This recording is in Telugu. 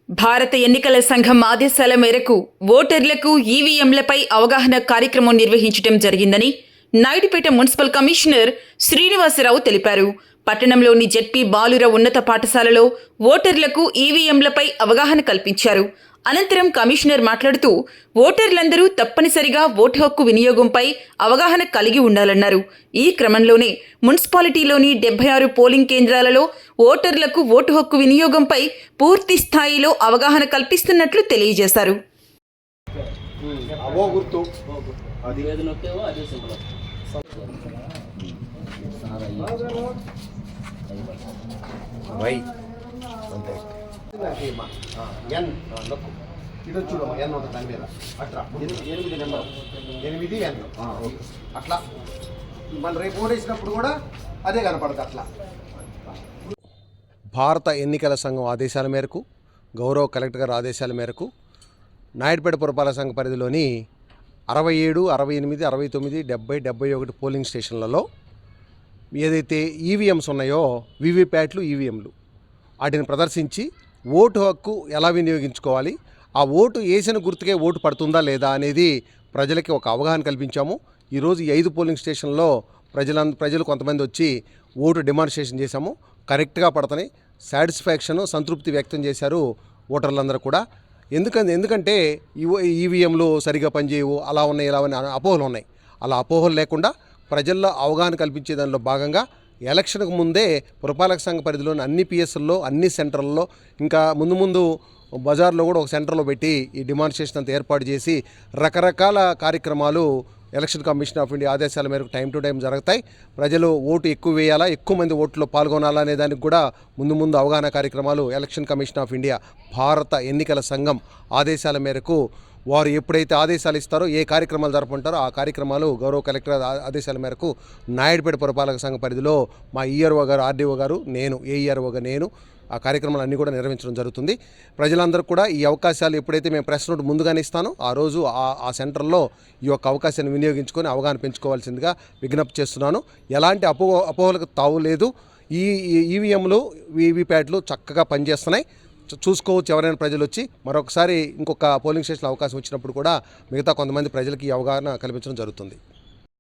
భారత ఎన్నికల సంఘం ఆదేశాల మేరకు ఓటర్లకు ఈవీఎంలపై అవగాహన కార్యక్రమం నిర్వహించడం జరిగిందని నాయుడుపేట మున్సిపల్ కమిషనర్ శ్రీనివాసరావు తెలిపారు. పట్టణంలోని జెడ్పీ బాలుర ఉన్నత పాఠశాలలో ఓటర్లకు ఈవీఎంలపై అవగాహన కల్పించారు. అనంతరం కమిషనర్ మాట్లాడుతూ ఓటర్లందరూ తప్పనిసరిగా ఓటు హక్కు వినియోగంపై అవగాహన కలిగి ఉండాలన్నారు. ఈ క్రమంలోనే మున్సిపాలిటీలోని 76 పోలింగ్ కేంద్రాలలో ఓటర్లకు ఓటు హక్కు వినియోగంపై పూర్తి స్థాయిలో అవగాహన కల్పిస్తున్నట్లు తెలియజేశారు. ఇటు చూడు ఎన్ ఉంటుంది దాని మీద అట్లా 8 నెంబర్ 8 ఎన్ అట్లా మన రేపు ఓటేసినప్పుడు కూడా అదే కనపడదు. అట్లా భారత ఎన్నికల సంఘం ఆదేశాల మేరకు గౌరవ కలెక్టర్ గారి ఆదేశాల మేరకు నాయుడుపేట పురపాలక సంఘ పరిధిలోని 67, 68, 69, 70, 71 పోలింగ్ స్టేషన్లలో ఏదైతే ఈవీఎంస్ ఉన్నాయో వీవీప్యాట్లు ఈవీఎంలు వాటిని ప్రదర్శించి ఓటు హక్కు ఎలా వినియోగించుకోవాలి, ఆ ఓటు వేసిన గుర్తుకే ఓటు పడుతుందా లేదా అనేది ప్రజలకి ఒక అవగాహన కల్పించాము. ఈరోజు ఈ 5 పోలింగ్ స్టేషన్లో ప్రజలు కొంతమంది వచ్చి ఓటు డిమాన్స్ట్రేషన్ చేశాము. కరెక్ట్గా పడతాయి, సాటిస్ఫాక్షన్, సంతృప్తి వ్యక్తం చేశారు ఓటర్లందరూ కూడా. ఎందుకంటే ఈవీఎంలు సరిగా పనిచేయవు, అలా ఉన్నాయి, ఇలా ఉన్నాయి అపోహలు ఉన్నాయి. అలా అపోహలు లేకుండా ప్రజల్లో అవగాహన కల్పించే దానిలో భాగంగా ఎలక్షన్కు ముందే పురపాలక సంఘ పరిధిలోని అన్ని పిఎస్ల్లో, అన్ని సెంటర్లలో, ఇంకా ముందు బజార్లో కూడా ఒక సెంటర్లో పెట్టి ఈ డిమాన్స్ట్రేషన్ అంతా ఏర్పాటు చేసి రకరకాల కార్యక్రమాలు ఎలక్షన్ కమిషన్ ఆఫ్ ఇండియా ఆదేశాల మేరకు టైం టు టైం జరుగుతాయి. ప్రజలు ఓటు ఎక్కువ వేయాలా, ఎక్కువ మంది ఓట్లో పాల్గొనాలా అనే దానికి కూడా ముందు అవగాహన కార్యక్రమాలు ఎలక్షన్ కమిషన్ ఆఫ్ ఇండియా భారత ఎన్నికల సంఘం ఆదేశాల మేరకు వారు ఎప్పుడైతే ఆదేశాలు ఇస్తారో, ఏ కార్యక్రమాలు జరుపుకుంటారో ఆ కార్యక్రమాలు గౌరవ కలెక్టర్ ఆదేశాల మేరకు నాయుడుపేట పురపాలక సంఘ పరిధిలో మా ఈఆర్ఓ గారు, ఆర్డీఓ గారు, నేను ఏఈఆర్ఓగా నేను ఆ కార్యక్రమాలు అన్నీ కూడా నిర్వహించడం జరుగుతుంది. ప్రజలందరూ కూడా ఈ అవకాశాలు ఎప్పుడైతే మేము ప్రెస్ నోట్ ముందుగానే ఇస్తానో ఆ రోజు ఆ సెంటర్లో ఈ యొక్క అవకాశాన్ని వినియోగించుకొని అవగాహన పెంచుకోవాల్సిందిగా విజ్ఞప్తి చేస్తున్నాను. ఎలాంటి అపోహలకు తావు లేదు. ఈ ఈవీఎంలు, వీవీప్యాట్లు చక్కగా పనిచేస్తున్నాయి. చూసుకోవచ్చు ఎవరైనా ప్రజలు వచ్చి. మరొకసారి ఇంకొక పోలింగ్ స్టేషన్లో అవకాశం వచ్చినప్పుడు కూడా మిగతా కొంతమంది ప్రజలకి అవగాహన కల్పించడం జరుగుతుంది.